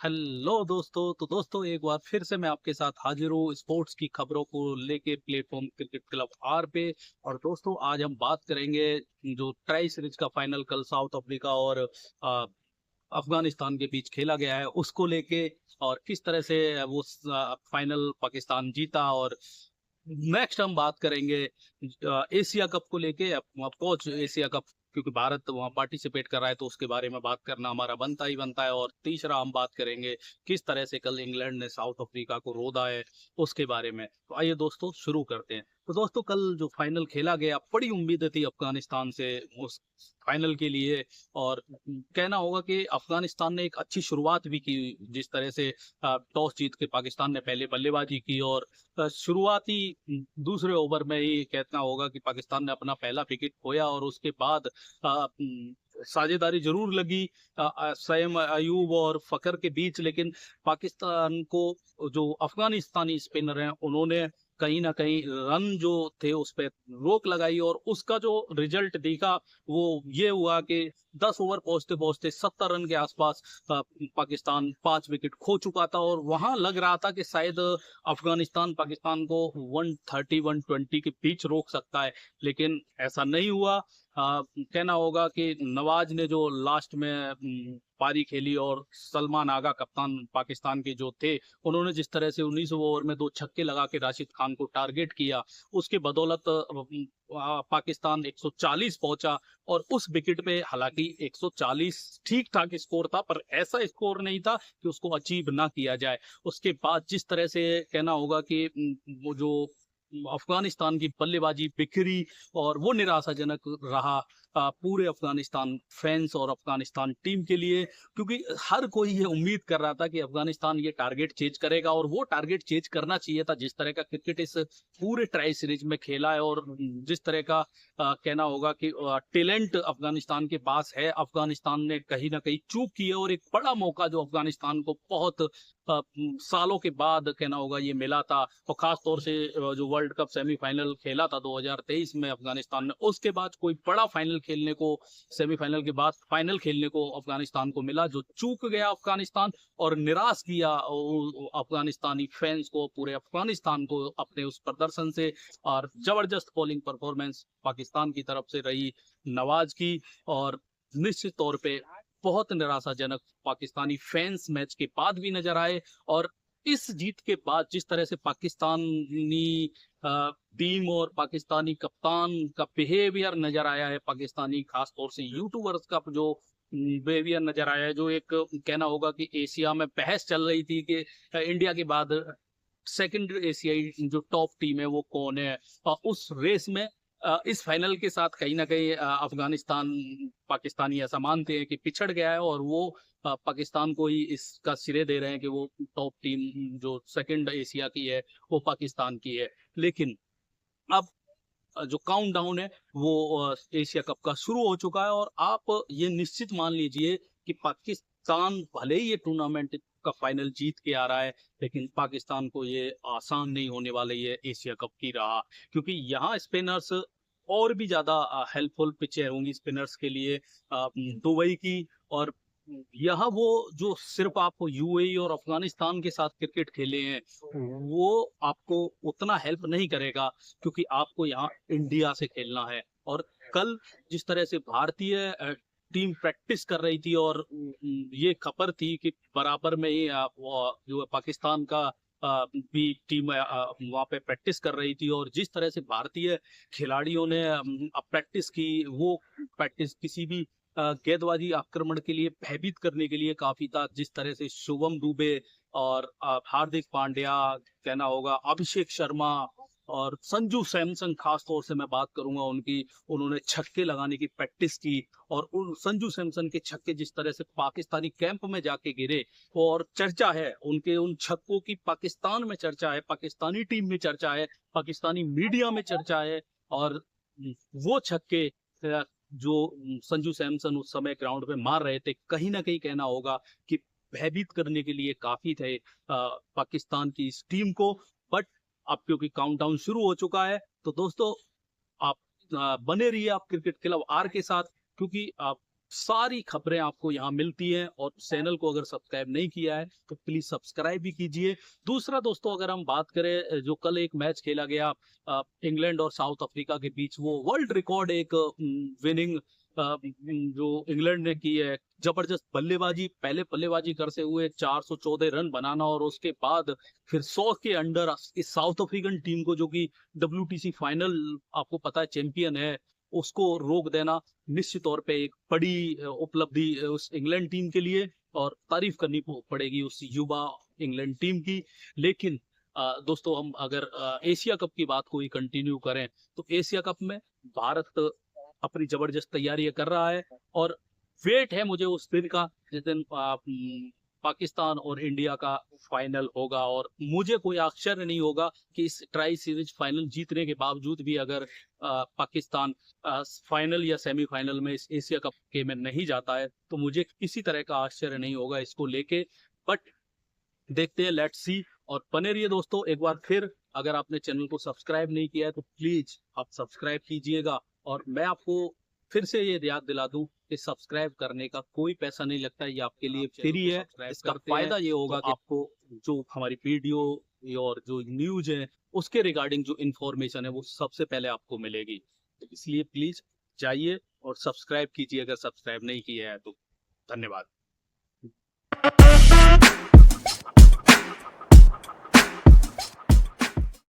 Hello दोस्तों। तो दोस्तों एक बार फिर से मैं आपके साथ हाजिर हूँ स्पोर्ट्स की खबरों को लेके प्लेटफॉर्म क्रिकेट क्लब आर पे। और दोस्तों आज हम बात करेंगे जो ट्राई सीरीज का फाइनल कल साउथ अफ्रीका और अफगानिस्तान के बीच खेला गया है उसको लेके, और किस तरह से वो फाइनल पाकिस्तान जीता। और नेक्स्ट हम बात करेंगे एशिया कप को लेके। ऑफकोर्स एशिया कप क्योंकि भारत वहाँ पार्टिसिपेट कर रहा है तो उसके बारे में बात करना हमारा बनता ही बनता है। और तीसरा हम बात करेंगे किस तरह से कल इंग्लैंड ने साउथ अफ्रीका को रोदा है उसके बारे में। तो आइए दोस्तों शुरू करते हैं। तो दोस्तों कल जो फाइनल खेला गया, बड़ी उम्मीद थी अफगानिस्तान से उस फाइनल के लिए। और कहना होगा कि अफगानिस्तान ने एक अच्छी शुरुआत भी की, जिस तरह से टॉस जीत के पाकिस्तान ने पहले बल्लेबाजी की। और शुरुआती दूसरे ओवर में ही कहना होगा कि पाकिस्तान ने अपना पहला विकेट खोया। और उसके बाद साझेदारी जरूर लगी सैम अयूब और फकर के बीच, लेकिन पाकिस्तान को जो अफगानिस्तानी स्पिनर हैं उन्होंने कहीं ना कहीं रन जो थे उस पर रोक लगाई। और उसका जो रिजल्ट दिखा वो ये हुआ कि 10 ओवर पहुंचते पहुंचते 70 रन के आसपास पाकिस्तान 5 विकेट खो चुका था। और वहां लग रहा था कि शायद अफगानिस्तान पाकिस्तान को 130 120 के बीच रोक सकता है, लेकिन ऐसा नहीं हुआ। कहना होगा कि नवाज ने जो लास्ट में पारी खेली, और सलमान आगा कप्तान पाकिस्तान के जो थे, उन्होंने जिस तरह से 19 ओवर में 2 छक्के लगा के राशिद खान को टारगेट किया, उसके बदौलत पाकिस्तान 140 पहुंचा। और उस विकेट पे हालांकि 140 ठीक ठाक स्कोर था, पर ऐसा स्कोर नहीं था कि उसको अचीव ना किया जाए। उसके बाद जिस तरह से कहना होगा कि वो जो अफगानिस्तान की बल्लेबाजी बिखरी और वो निराशाजनक रहा पूरे अफगानिस्तान फैंस और अफगानिस्तान टीम के लिए, क्योंकि हर कोई ये उम्मीद कर रहा था कि अफगानिस्तान ये टारगेट चेज करेगा। और वो टारगेट चेज करना चाहिए था जिस तरह का क्रिकेट इस पूरे ट्राई सीरीज में खेला है, और जिस तरह का कहना होगा कि टैलेंट अफगानिस्तान के पास है। अफगानिस्तान ने कहीं ना कहीं चूक की है, और एक बड़ा मौका जो अफगानिस्तान को बहुत सालों के बाद कहना होगा ये मिला था। और खास तौर से जो वर्ल्ड कप सेमीफाइनल खेला था 2023 में अफगानिस्तान ने, उसके बाद कोई बड़ा फाइनल खेलने को, सेमीफाइनल के बाद फाइनल खेलने को अफगानिस्तान को मिला, जो चूक गया अफगानिस्तान। और निराश किया अफगानिस्तानी फैंस को, पूरे अफगानिस्तान को अपने उस प्रदर्शन से। और जबरदस्त बॉलिंग परफॉर्मेंस पाकिस्तान की तरफ से रही नवाज की। और निश्चित तौर पे बहुत निराशाजनक पाकिस्तानी फैंस मैच के बाद भी नजर आए। और इस जीत के बाद जिस तरह से पाकिस्तानी टीम और पाकिस्तानी कप्तान का बिहेवियर नजर आया है, पाकिस्तानी खासतौर से यूट्यूबर्स का जो बिहेवियर नजर आया है, जो एक कहना होगा कि एशिया में बहस चल रही थी कि इंडिया के बाद सेकंड एशियाई जो टॉप टीम है वो कौन है। उस रेस में इस फाइनल के साथ कहीं ना कहीं अफगानिस्तान पाकिस्तानी ऐसा मानते हैं कि पिछड़ गया है, और वो पाकिस्तान को ही इसका श्रेय दे रहे हैं कि वो टॉप टीम जो सेकंड एशिया की है वो पाकिस्तान की है। लेकिन अब जो काउंट डाउन है वो एशिया कप का शुरू हो चुका है। और आप ये निश्चित मान लीजिए कि पाकिस्तान भले ही ये टूर्नामेंट का फाइनल जीत के आ रहा है, लेकिन पाकिस्तान को ये आसान नहीं होने वाला ये एशिया कप की रहा, क्योंकि यहाँ स्पिनर्स और भी ज्यादा हेल्पफुल पिचें होंगी स्पिनर्स के लिए दुबई की। और यहाँ वो जो सिर्फ आप यूएई और अफगानिस्तान के साथ क्रिकेट खेले हैं वो आपको उतना हेल्प नहीं करेगा, क्योंकि आपको यहाँ इंडिया से खेलना है। और कल जिस तरह से भारतीय टीम प्रैक्टिस कर रही थी, और ये खबर थी कि बराबर में ही जो पाकिस्तान का भी टीम वहाँ पे प्रैक्टिस कर रही थी। और जिस तरह से भारतीय खिलाड़ियों ने प्रैक्टिस की, वो प्रैक्टिस किसी भी गेंदबाजी आक्रमण के लिए भयभीत करने के लिए काफी था। जिस तरह से शुभम दुबे और हार्दिक पांड्या, कहना होगा अभिषेक शर्मा और संजू सैमसन, खास तौर से मैं बात करूंगा उनकी, उन्होंने छक्के लगाने की प्रैक्टिस की। और उन संजू सैमसन के छक्के जिस तरह से पाकिस्तानी कैंप में जाके गिरे, और चर्चा है उनके उन छक्कों की, पाकिस्तान में चर्चा है, पाकिस्तानी टीम में चर्चा है, पाकिस्तानी मीडिया में चर्चा है। और वो छक्के जो संजू सैमसन उस समय ग्राउंड पे मार रहे थे, कहीं ना कहीं कहना होगा कि भयभीत करने के लिए काफी थे पाकिस्तान की इस टीम को। बट अब क्योंकि काउंटडाउन शुरू हो चुका है, तो दोस्तों आप बने रहिए आप क्रिकेट क्लब आर के साथ, क्योंकि आप सारी खबरें आपको यहाँ मिलती हैं। और चैनल को अगर सब्सक्राइब नहीं किया है तो प्लीज सब्सक्राइब भी कीजिए। दूसरा दोस्तों, अगर हम बात करें जो कल एक मैच खेला गया इंग्लैंड और साउथ अफ्रीका के बीच, वो वर्ल्ड रिकॉर्ड एक विनिंग जो इंग्लैंड ने की है, जबरदस्त बल्लेबाजी, पहले बल्लेबाजी करते हुए 414 रन बनाना और उसके बाद फिर 100 के अंडर इस साउथ अफ्रीकन टीम को, जो कि WTC फाइनल आपको पता है चैंपियन है, उसको रोक देना निश्चित तौर पे एक बड़ी उपलब्धि उस इंग्लैंड टीम के लिए। और तारीफ करनी पड़ेगी उस युवा इंग्लैंड टीम की। लेकिन दोस्तों, हम अगर एशिया कप की बात को ही कंटिन्यू करें तो एशिया कप में भारत अपनी जबरदस्त तैयारी कर रहा है। और वेट है मुझे उस दिन का जिस दिन पाकिस्तान और इंडिया का फाइनल होगा। और मुझे कोई आश्चर्य नहीं होगा कि इस ट्राई सीरीज फाइनल जीतने के बावजूद भी अगर पाकिस्तान फाइनल या सेमीफाइनल में इस एशिया कप के में नहीं जाता है तो मुझे किसी तरह का आश्चर्य नहीं होगा इसको लेके। बट देखते हैं, लेट्स सी। और बने रहिए दोस्तों। एक बार फिर, अगर आपने चैनल को सब्सक्राइब नहीं किया है तो प्लीज आप सब्सक्राइब कीजिएगा। और मैं आपको फिर से ये याद दिला दूं कि सब्सक्राइब करने का कोई पैसा नहीं लगता है, ये आपके लिए फ्री है। इसका फायदा ये होगा कि आपको जो हमारी वीडियो और जो न्यूज है उसके रिगार्डिंग जो इन्फॉर्मेशन है वो सबसे पहले आपको मिलेगी। तो इसलिए प्लीज जाइए और सब्सक्राइब कीजिए अगर सब्सक्राइब नहीं किया है तो। धन्यवाद।